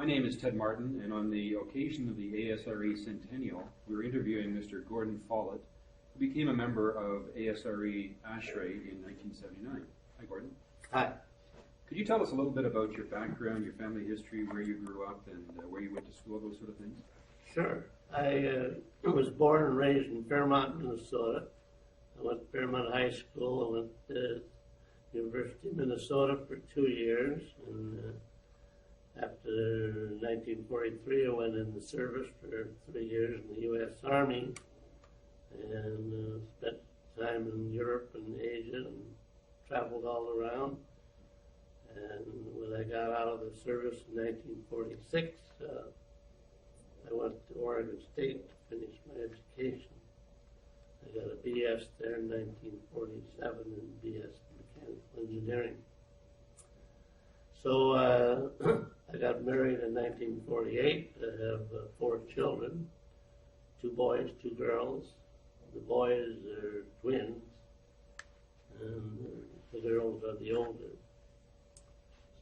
My name is Ted Martin, and on the occasion of the ASHRAE Centennial, we're interviewing Mr. Gordon Follette, who became a member of ASHRAE in 1979. Hi, Gordon. Hi. Could you tell us a little bit about your background, your family history, where you grew up, and where you went to school, those sort of things? Sure. I was born and raised in Fairmont, Minnesota. I went to Fairmont High School. I went to University of Minnesota for 2 years, and after 1943, I went in the service for 3 years in the U.S. Army, and spent time in Europe and Asia and traveled all around. And when I got out of the service in 1946, I went to Oregon State to finish my education. I got a BS there in 1947 and BS in mechanical engineering. So I got married in 1948. I have 4 children, 2 boys, 2 girls. The boys are twins, and the girls are the older.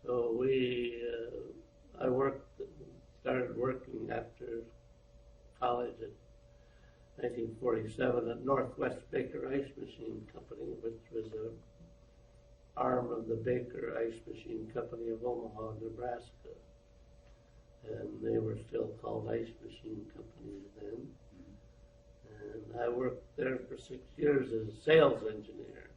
So I started working after college in 1947 at Northwest Baker Ice Machine Company, which was an arm of the Baker Ice Machine Company of Omaha, Nebraska. And they were still called Ice Machine Companies then. And I worked there for 6 years as a sales engineer.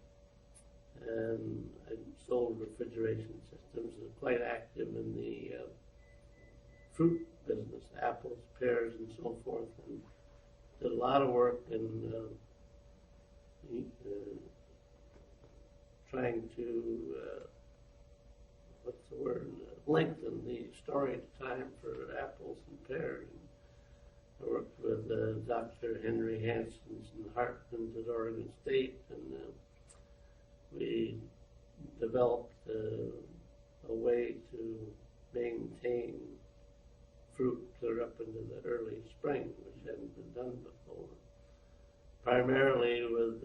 And I sold refrigeration systems. I was quite active in the fruit business, apples, pears, and so forth. And did a lot of work in trying to, lengthen the storage time for apples and pears. And I worked with Dr. Henry Hanson's and Hartman's at Oregon State, and we developed a way to maintain fruit clear up into the early spring, which hadn't been done before. Primarily with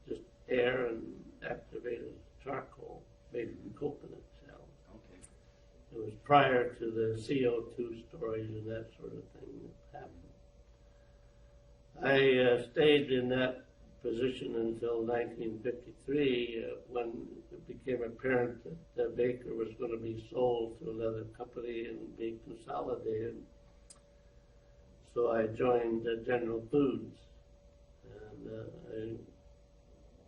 just air and activated charcoal made from coconut shells. Okay. It was prior to the CO2 storage and that sort of thing that happened. I stayed in that position until 1953 when it became apparent that Baker was going to be sold to another company and be consolidated. So I joined General Foods, and I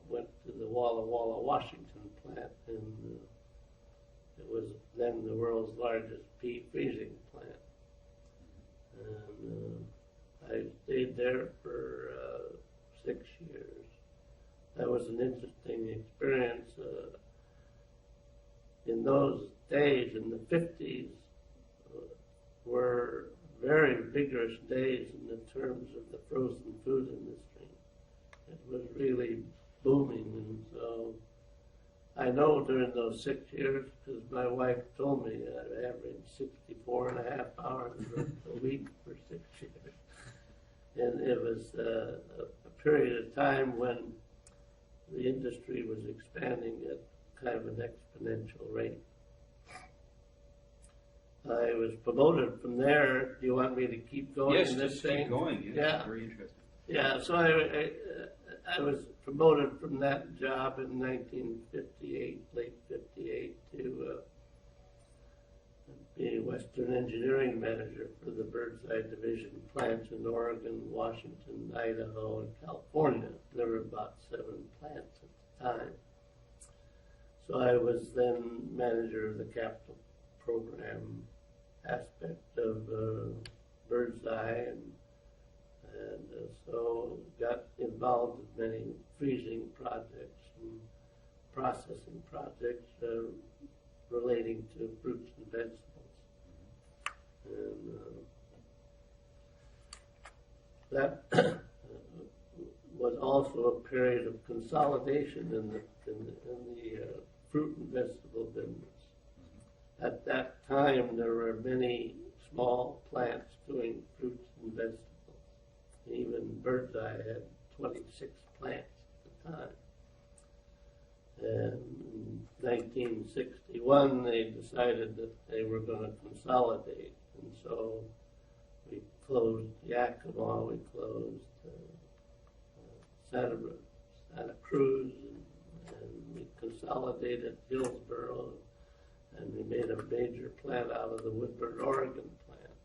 went to the Walla Walla, Washington plant, and it was then the world's largest pea freezing plant. And I stayed there for 6 years. That was an interesting experience. In those days, in the 50s, were very vigorous days in the terms of the frozen food industry. It was really booming, and so I know during those 6 years, because my wife told me I averaged 64.5 hours a week for 6 years. And it was a period of time when the industry was expanding at kind of an exponential rate. I was promoted from there. Do you want me to keep going? Yes, just keep going. Yes, yeah. Very interesting. Yeah, so I was promoted from that job in 1958, late 58, to be a Western engineering manager for the Birdseye Division plants in Oregon, Washington, Idaho, and California. There were about 7 plants at the time. So I was then manager of the capital program aspect of Birdseye, and so got involved in many freezing projects and processing projects relating to fruits and vegetables. And that was also a period of consolidation in the fruit and vegetable business. At that time, there were many small plants doing fruits and vegetables. Even Birdseye had 26 plants at the time. And in 1961, they decided that they were going to consolidate, and so we closed Yakima, we closed Santa Cruz, and we consolidated Hillsboro, and we made a major plant out of the Woodburn, Oregon plant.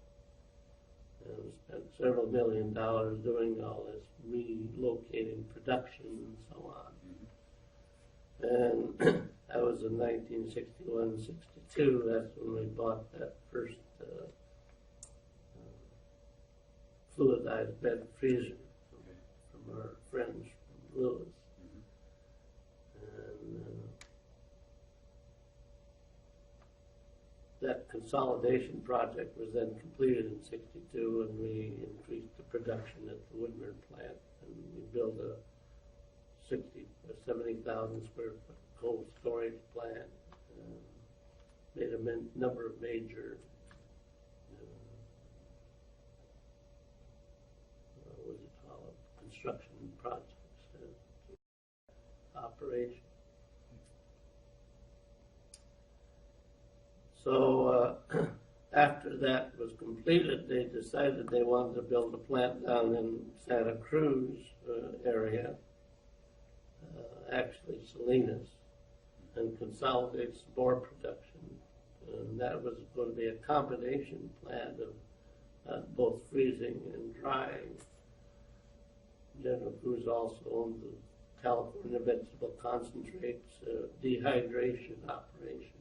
And we spent several $1 million doing all this, relocating production and so on. And that was in 1961, 62. That's when we bought that first fluidized bed freezer from our friends from Lewis. And that consolidation project was then completed in 62, and we increased the production at the Woodburn plant, and we built a 70,000 square foot cold storage plant, made a number of major construction projects, operation. So after that was completed, they decided they wanted to build a plant down in Santa Cruz area, actually Salinas, and consolidate some more production. And that was going to be a combination plant of both freezing and drying. General Cruz also owned the California Vegetable Concentrates dehydration operation.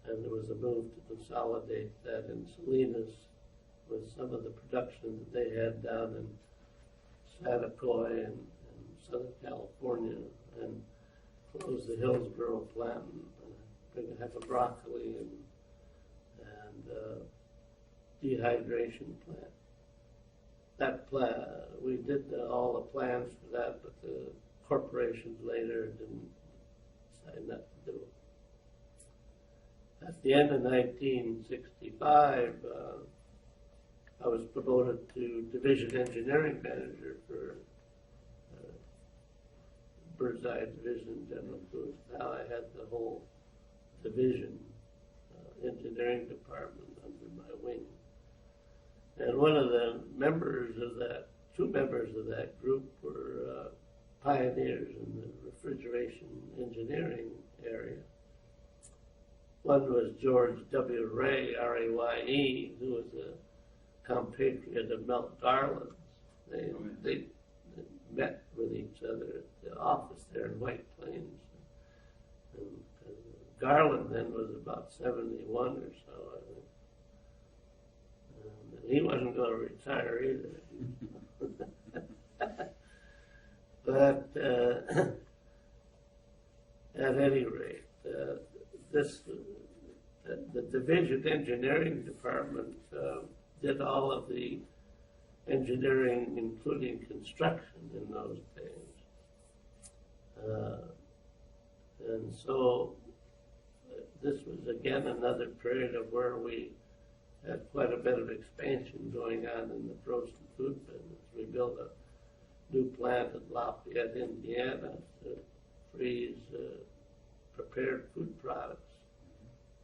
And there was a move to consolidate that in Salinas with some of the production that they had down in Santa Coy and Southern California, and close the Hillsboro plant and bring a heck of broccoli and dehydration plant. That plant, we did all the plans for that, but the corporations later didn't decide not to do it. At the end of 1965, I was promoted to division engineering manager for Birdseye Division, General Cruz. Now I had the whole division, engineering department under my wing. And one of the members of that, two members of that group were pioneers in the refrigeration engineering area. One was George W. Ray, R-A-Y-E, who was a compatriot of Melt Garland's. They met with each other at the office there in White Plains. And Garland then was about 71 or so, I think. And he wasn't going to retire either. But at any rate, the division engineering department did all of the engineering, including construction, in those days. And so this was again another period of where we had quite a bit of expansion going on in the frozen food business. We built a new plant at Lafayette, Indiana, to freeze prepared food products,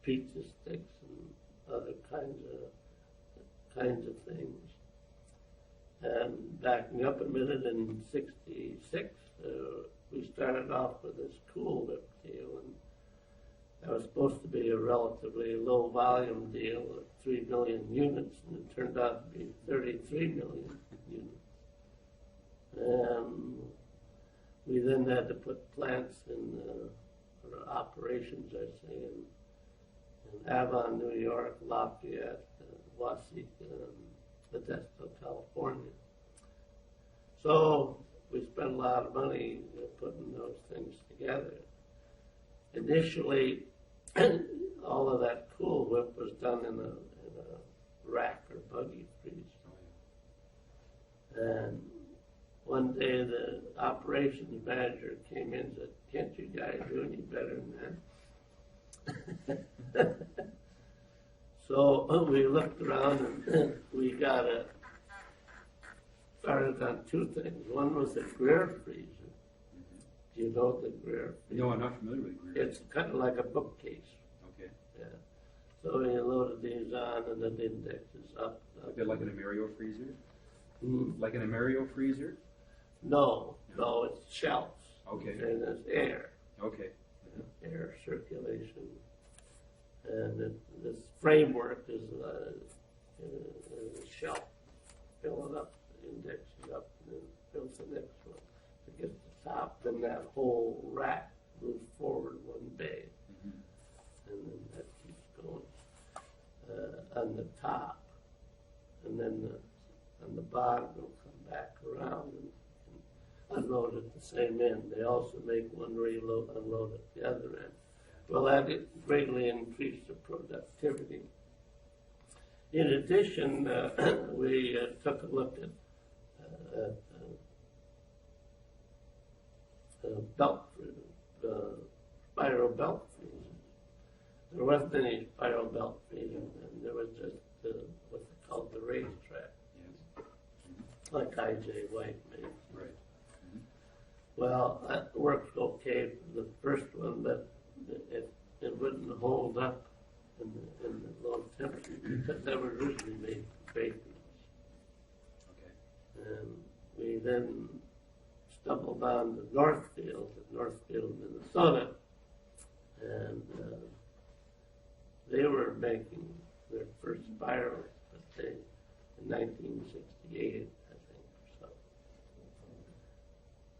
pizza sticks, and other kinds of things. And backing up a minute, in '66, we started off with this Cool Whip deal, and that was supposed to be a relatively low volume deal of 3 million units, and it turned out to be 33 million units. And we then had to put plants in, or operations, I say, in Avon, New York, Lafayette, Waseca, and Modesto, California. So we spent a lot of money putting those things together. Initially, all of that Cool Whip was done in a rack or buggy freeze. And one day the operations manager came in and said, "Can't you guys do any better than that?" So we looked around and we started on two things. One was the Greer freezer, Do you know the Greer freezer? No, I'm not familiar with Greer. It's kind of like a bookcase. Okay. Yeah. So you loaded these on, and then the index is up. A bit like an Amerio freezer? Mm. Like an Amerio freezer? No, it's shelves. Okay. And there's air. Okay. Air circulation. And this framework is a shelf. Fill it up, the index is up, and then fills the next one. To get to the top, then that whole rack moves forward one bay. And then that keeps going on the top. And then on the bottom, it'll come back around and unload at the same end. They also make one reload, unload at the other end. Well, that greatly increased the productivity. In addition, we took a look at spiral belt freezers. There wasn't any spiral belt freezing, and there was just what they called the racetrack, like I.J. White made. Right. Well, that worked okay for the first one, but it wouldn't hold up in the low temperature because they were originally made for bakeries. Okay. And we then stumbled on to Northfield, Minnesota, and they were making their first spirals, in 1968, I think, or so.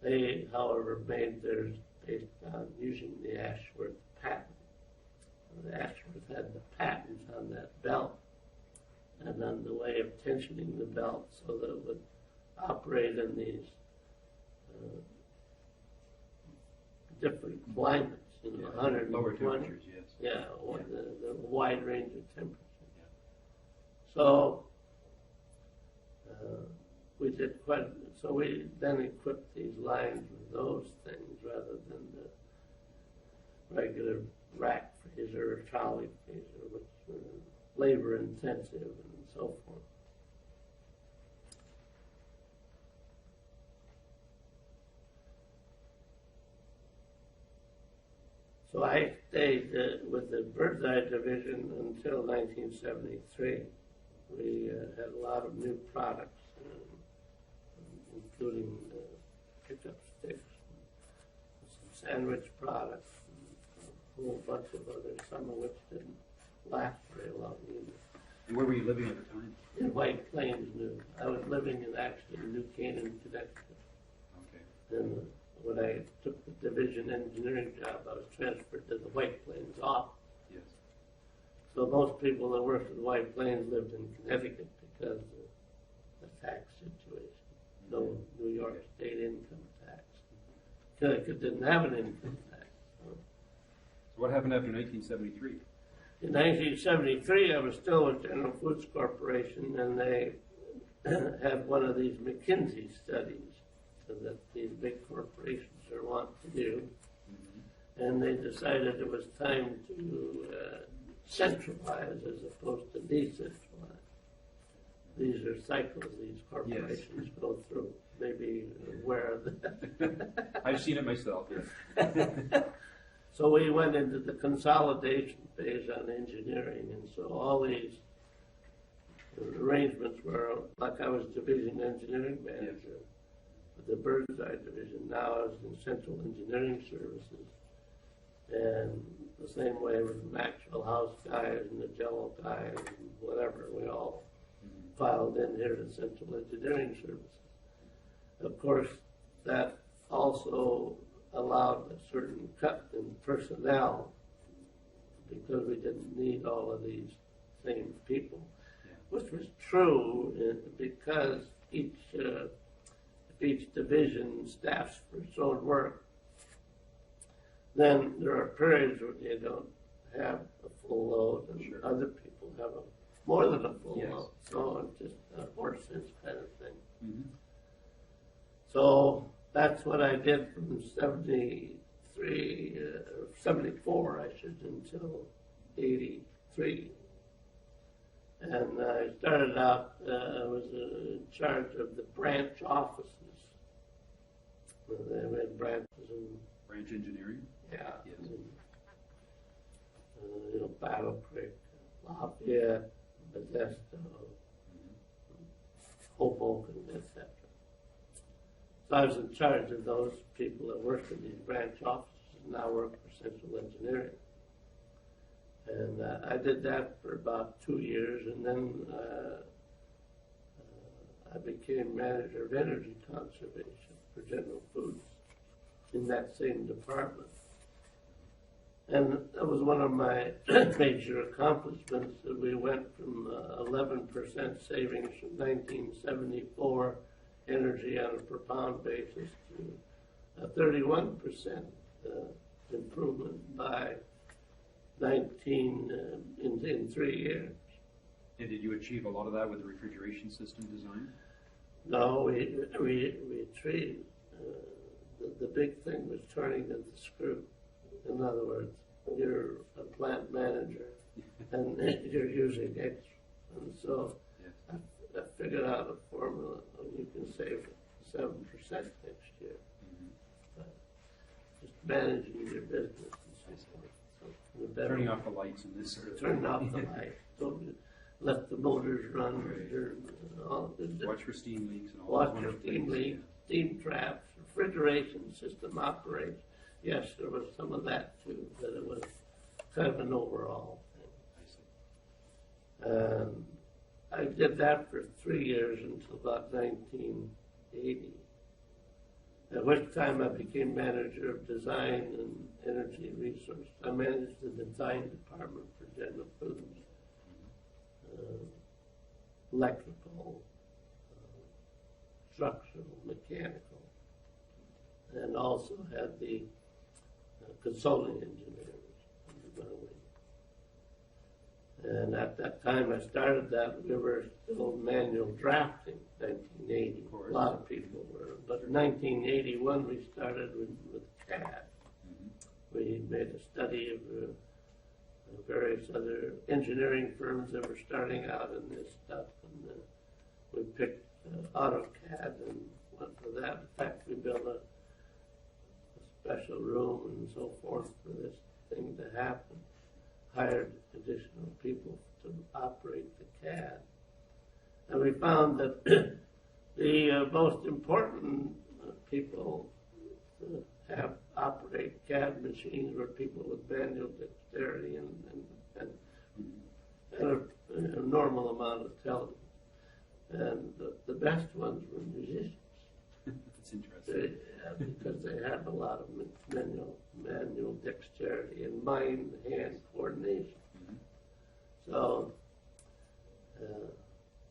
They, however, made theirs based on using the ASHRAE patent. The ASHRAE had the patents on that belt and on the way of tensioning the belt so that it would operate in these different climates, 120. Lower temperatures, yes. Yeah, the wide range of temperature. Yeah. So we did so we then equipped these lines with those things rather than the regular rack freezer or trolley freezer, which were labor intensive and so forth. So I stayed with the Bird's Eye Division until 1973. We had a lot of new products, including pickup sticks, some sandwich products, and a whole bunch of others, some of which didn't last very long either. And where were you living at the time? In White Plains, I was living in New Canaan, Connecticut. Okay. And when I took the division engineering job, I was transferred to the White Plains office. Yes. So most people that worked in White Plains lived in Connecticut because of the tax situation. No New York State income tax. Connecticut didn't have an income tax. So what happened after 1973? In 1973, I was still with General Foods Corporation, and they had one of these McKinsey studies that these big corporations are wanting to do. And they decided it was time to centralize as opposed to decentralize. These are cycles these corporations go through. Maybe you're aware of that. I've seen it myself, yes. So we went into the consolidation phase on engineering, and so all these arrangements were, like I was division engineering manager with the Bird's Eye Division. Now I was in Central Engineering Services. And the same way with the Maxwell House guys and the Jello guys and whatever, we all filed in here to Central Engineering Services. Of course, that also allowed a certain cut in personnel because we didn't need all of these same people, which was true because each division staffs for its own work. Then there are periods when you don't have a full load, and other people have more than a full load. So it's just a horse sense kind of thing. Mm-hmm. So that's what I did from 74, I should, until 83. And I started out, I was in charge of the branch offices They had branches in, Branch engineering? yeah, Yes. Battle Creek, Lafayette, Modesto, Hoboken, etc. So I was in charge of those people that worked in these branch offices and now work for Central Engineering. And I did that for about 2 years, and then I became manager of energy conservation for General Foods in that same department. And that was one of my major accomplishments, that we went from 11% savings from 1974 energy on a per pound basis to a 31% improvement by in 3 years. And did you achieve a lot of that with the refrigeration system design? No, we treated, the big thing was turning of the screw. In other words, you're a plant manager and you're using X. And so Yes. I figured out a formula and you can save 7% next year. Just managing your business and so forth. So the better Turning off the lights and this sort of turn off the light. Don't let the motors run. Watch for steam leaks and all Watch those for wonderful steam things. leaks, steam traps, refrigeration system operates. Yes, there was some of that too, but it was kind of an overall thing. I see. I did that for 3 years until about 1980, at which time I became manager of design and energy resources. I managed the design department for General Foods, electrical, structural, mechanical, and also had the consulting engineers under my wing. And at that time I started that, we were still manual drafting, 1980. A lot of people were. But in 1981 we started with CAD. We made a study of various other engineering firms that were starting out in this stuff. And we picked AutoCAD and went for that. In fact, we built a special room and so forth for this thing to happen. Hired additional people to operate the CAD. And we found that the most important people to have operate CAD machines were people with manual dexterity and a normal amount of intelligence. And the best ones were musicians. That's interesting. Because they have a lot of manual dexterity and mind-hand coordination. So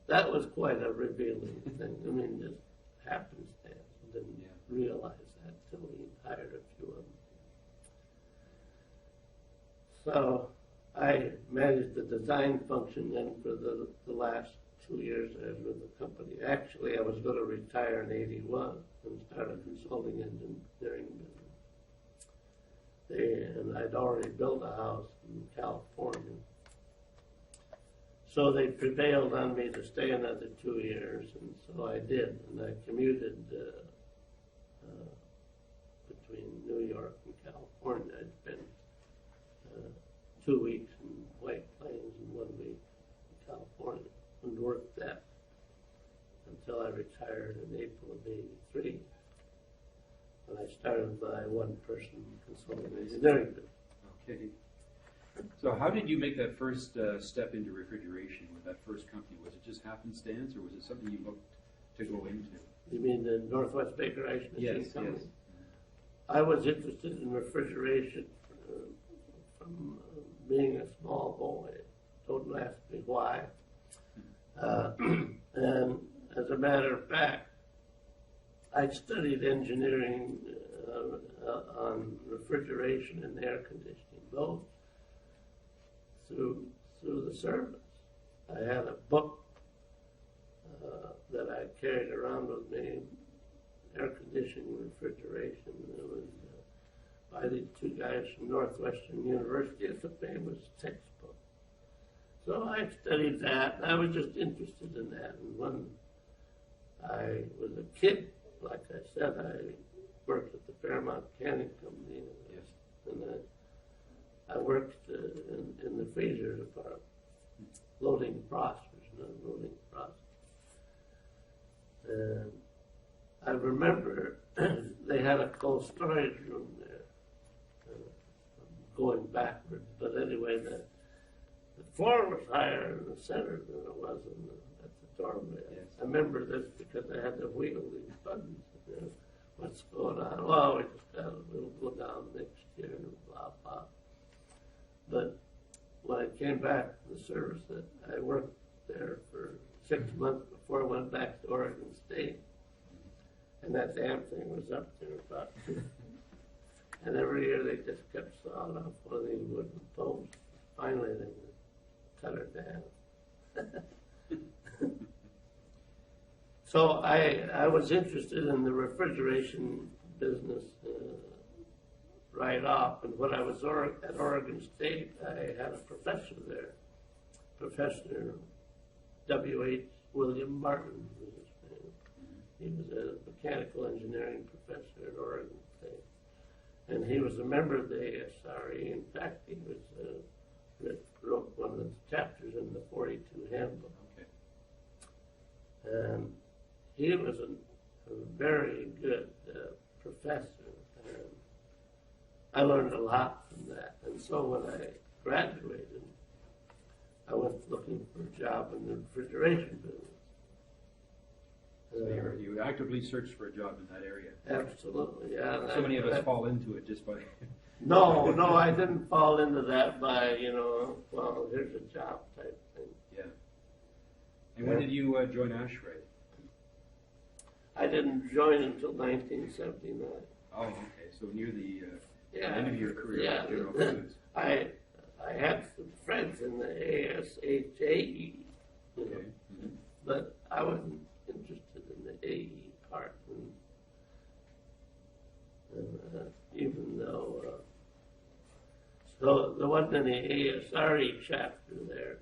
that was quite a revealing thing. I mean, just happenstance. Didn't realize that until we hired a few of them. So I managed the design function then for the last 2 years I was with the company. Actually, I was going to retire in 81 and start a consulting engineering business. And I'd already built a house in California. So they prevailed on me to stay another 2 years, and so I did. And I commuted between New York and California. I'd spent 2 weeks in White Plains and 1 week in California, and worked that until I retired in April of 83. And I started my one-person consulting engineering business. Okay. So how did you make that first step into refrigeration with that first company? Was it just happenstance, or was it something you looked to go into? You mean the Northwest Baker Ice Machine Company? Yes. I was interested in refrigeration from being a small boy. Don't ask me why. And as a matter of fact, I studied engineering on refrigeration and air conditioning, both through the service. I had a book that I carried around with me, air conditioning and refrigeration. It was by these two guys from Northwestern University. It's a famous textbook. So I studied that, and I was just interested in that. And when I was a kid, like I said, I worked at the Fairmont Canning Company. Yes. And I worked in the freezer department, loading frosters, loading frosters. I remember they had a cold storage room there, going backwards. But anyway, the floor was higher in the center than it was at the doorway. Yes. I remember this because I had to wheel these buttons. What's going on? Well, we just we'll go down next year and blah, blah. But when I came back to the service, I worked there for 6 months before I went back to Oregon State. And that damn thing was up there about 2 feet. And every year they just kept sawing off one of these wooden posts. Finally, they cut her down. So I was interested in the refrigeration business right off. And when I was at Oregon State, I had a professor there, Professor W.H. William Martin was his name. He was a mechanical engineering professor at Oregon State. And he was a member of the ASHRAE. In fact, he was wrote one of the chapters in the 42 handbook. Okay. And he was a very good professor. And I learned a lot from that. And so when I graduated, I went looking for a job in the refrigeration business. So you actively searched for a job in that area. Absolutely, yeah. So many of us fall into it just by... No, I didn't fall into that by, well, here's a job type thing. Yeah. And when did you join ASHRAE? I didn't join until 1979. Oh, okay. So near the end of your career at General Foods. I had some friends in the ASHRAE, Okay. But I wasn't interested in the AE part. And even though, so there wasn't any ASHRAE chapter there.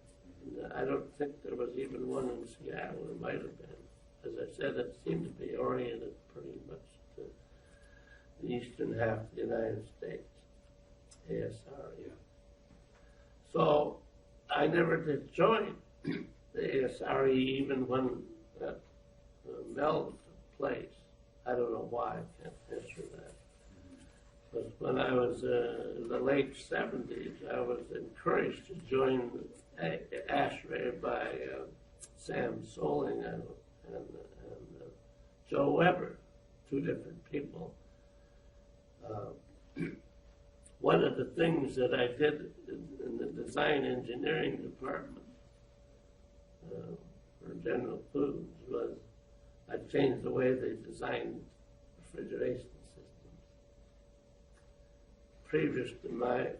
And I don't think there was even one in Seattle. There might have been. As I said, it seemed to be oriented pretty much to the eastern half of the United States, ASHRAE. Yeah. So I never did join the ASHRAE even when that meld took place. I don't know why, I can't answer that. But when I was in the late 70s, I was encouraged to join ASHRAE by Sam Soling and Joe Weber, 2 different people. One of the things that I did in the design engineering department for General Foods was I changed the way they designed refrigeration systems. Previous to my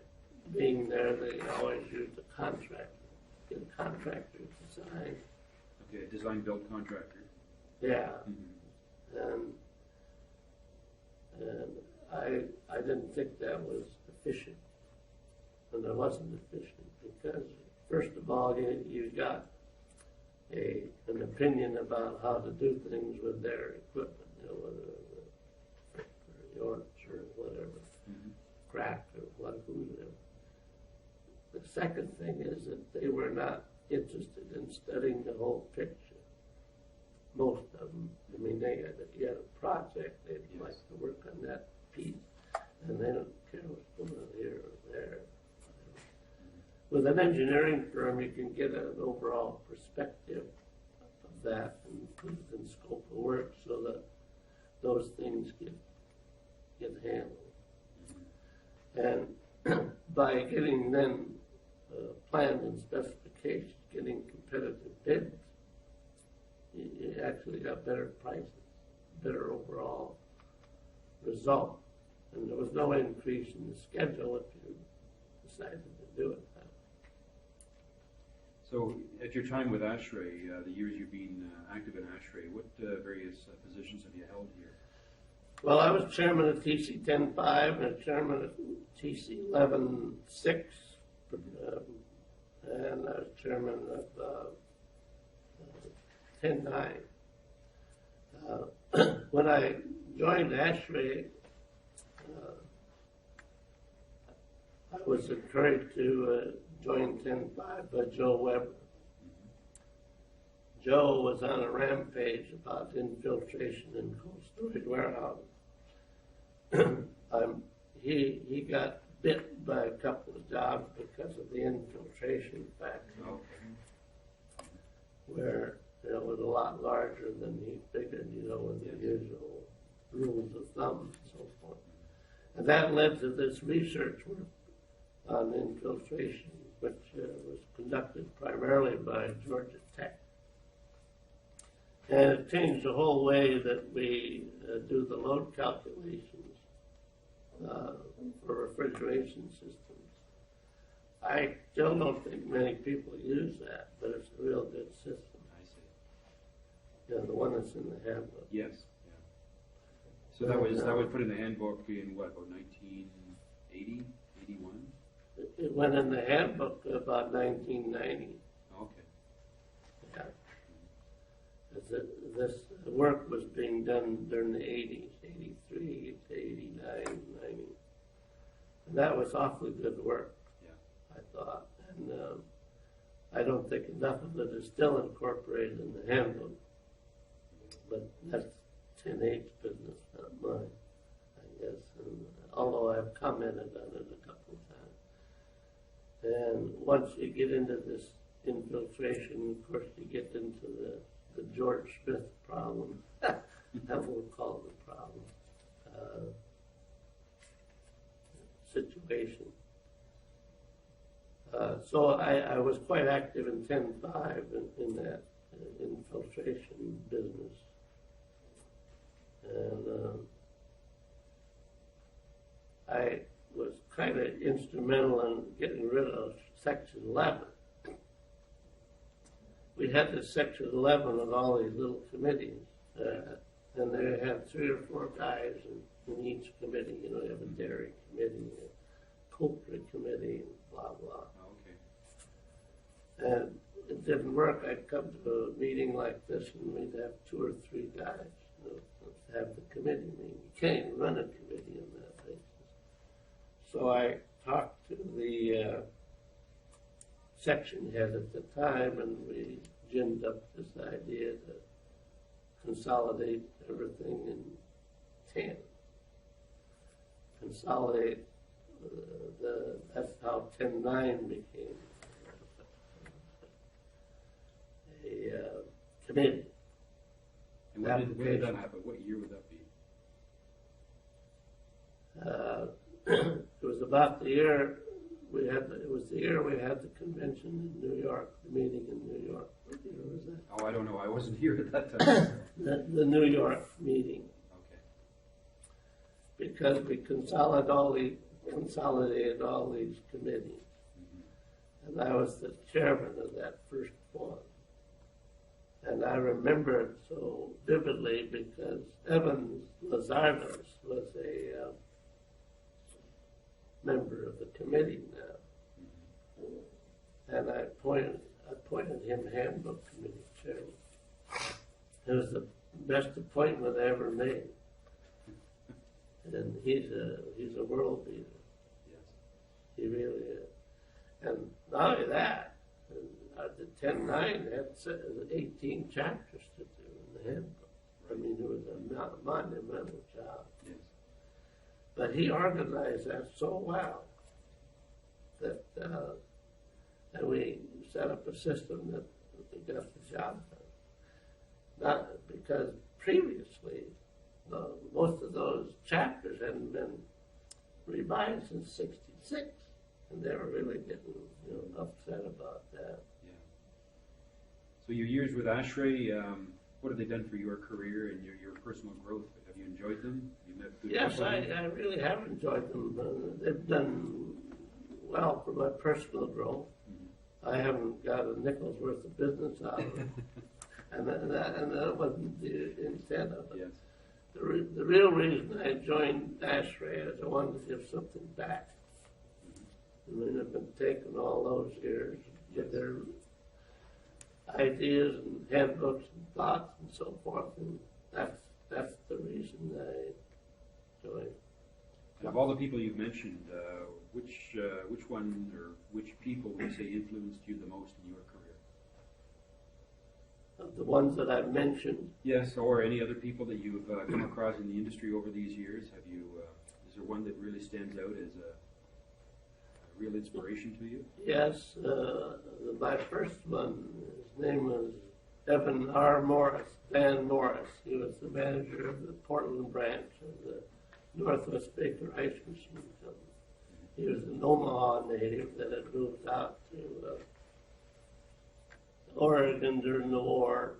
being there, they always used a contractor, get a contractor to design. Okay, design-build contractor. Yeah. Mm-hmm. And I didn't think that was efficient. And it wasn't efficient because, first of all, you got an opinion about how to do things with their equipment, whether it was Yorks or whatever, Kraft or whoever. The second thing is that they were not interested in studying the whole picture. Most of them. I mean, you had a project, they'd like to work on that piece, and they don't care what's going on here or there. With an engineering firm, you can get an overall perspective of that and scope of work so that those things get handled. And by getting then plans and specifications, getting competitive bids, you actually got better prices, better overall result. And there was no increase in the schedule if you decided to do it that way. So at your time with ASHRAE, the years you've been active in ASHRAE, what various positions have you held here? Well, I was chairman of TC 10.5 and chairman of TC 11.6, and I was chairman of 10.9. When I joined ASHRAE, I was encouraged to join 10-5 by Joe Weber. Joe was on a rampage about infiltration in cold storage warehouses. He got bit by a couple of jobs because of the infiltration factor, where it was a lot larger than he figured, with the usual rules of thumb and so forth. And that led to this research work on infiltration, which was conducted primarily by Georgia Tech. And it changed the whole way that we do the load calculations for refrigeration systems. I still don't think many people use that, but it's a real good system. I see. Yeah, the one that's in the handbook. Yes. Yeah. So that was put in the handbook in what, about 1980, 81? It went in the handbook about 1990. Okay. Yeah. This work was being done during the 80s, 83 to 89, 90. And that was awfully good work, yeah. I thought. And I don't think enough of it is still incorporated in the handbook. But that's 10H business, not mine, I guess. And, although I've commented on it a couple of times. And once you get into this infiltration, of course, you get into the George Smith problem. That we'll call the problem. Situation. So I was quite active in 10-5 in that infiltration business. And I was kind of instrumental in getting rid of Section 11. We had this Section 11 with all these little committees, and they had 3 or 4 guys in each committee. You have a dairy committee, a poultry committee, and blah, blah. Oh, okay. And it didn't work. I'd come to a meeting like this, and we'd have 2 or 3 guys have the committee meeting. You can't even run a committee on that basis. So I talked to the section head at the time, and we ginned up this idea to consolidate everything in 10. Consolidate, that's how 10-9 became a committee. And when did that happen? What year would that be? It was about the year we had. It was the year we had the convention in New York, the meeting in New York. What year was that? Oh, I don't know. I wasn't here at that time. the New York meeting. Okay. Because we consolidated all these committees, and I was the chairman of that first one. And I remember it so vividly because Evan Lazardos was a member of the committee now. And I appointed him handbook committee chairman. It was the best appointment I ever made. And he's a world beater. Yes. He really is. And not only that, the 10-9 had 18 chapters to do in the handbook. I mean, it was a monumental job. Yes. But he organized that so well that we set up a system that we got the job done. Not because previously, most of those chapters hadn't been revised since '66, and they were really getting upset about that. So your years with ASHRAE, what have they done for your career and your personal growth? Have you enjoyed them? Have you met good Yes, people? I really have enjoyed them. They've done well for my personal growth. I haven't got a nickel's worth of business out of it. and that wasn't the intent of it. Yes. The real reason I joined ASHRAE is I wanted to give something back. I mean, I've been taking all those years, get their ideas and handbooks and thoughts and so forth, and that's the reason I doing. And of all the people you've mentioned, which one or which people would you say influenced you the most in your career? Of the ones that I've mentioned, Yes, or any other people that you've come across in the industry over these years? Have you? Is there one that really stands out as a real inspiration to you? yes, my first one, his name was Evan R. Morris, Dan Morris. He was the manager of the Portland branch of the Northwest Baker Ice Machine Company. He was an Omaha native that had moved out to Oregon during the war,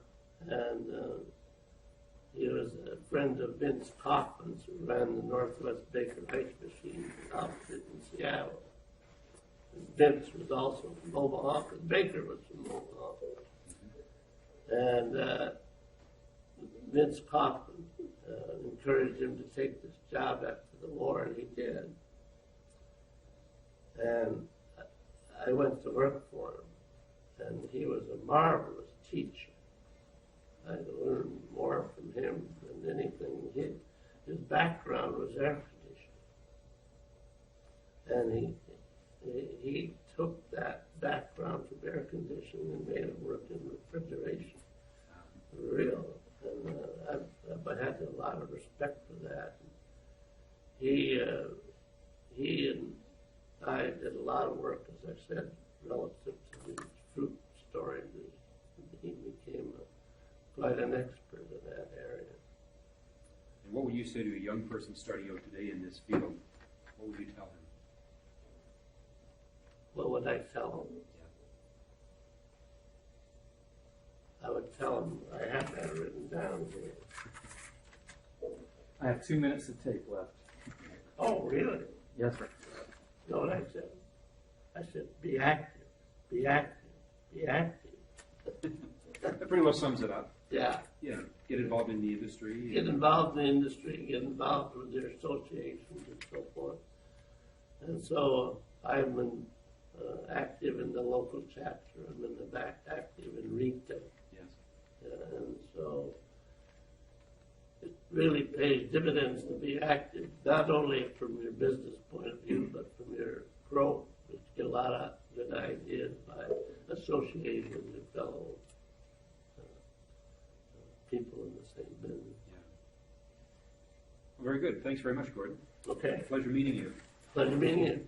and he was a friend of Vince Kaufman's, who ran the Northwest Baker Ice Machine outfit in Seattle. And Vince was also from Omaha, because Baker was from Omaha. And Vince Kaufman encouraged him to take this job after the war, and he did. And I went to work for him, and he was a marvelous teacher. I learned more from him than anything. His background was air conditioning, and he took that background from air conditioning and made it work in refrigeration. Real, and I had a lot of respect for that. He and I did a lot of work, as I said, relative to the fruit storage. He became quite an expert in that area. And what would you say to a young person starting out today in this field? What would you tell him? What would I tell him? I would tell him, I have that written down here. I have 2 minutes of tape left. Oh, really? Yes, sir. You know what I said? I said, be active, be active, be active. That pretty well sums it up. Yeah. Yeah, get involved in the industry. Get involved in the industry, get involved with their associations and so forth. And so I've been active in the local chapter. I'm in the back active in retail. Yes. And so it really pays dividends to be active, not only from your business point of view, but from your growth. You get a lot of good ideas by associating with your fellow people in the same business. Yeah. Well, very good. Thanks very much, Gordon. Okay. Pleasure meeting you. Pleasure meeting you.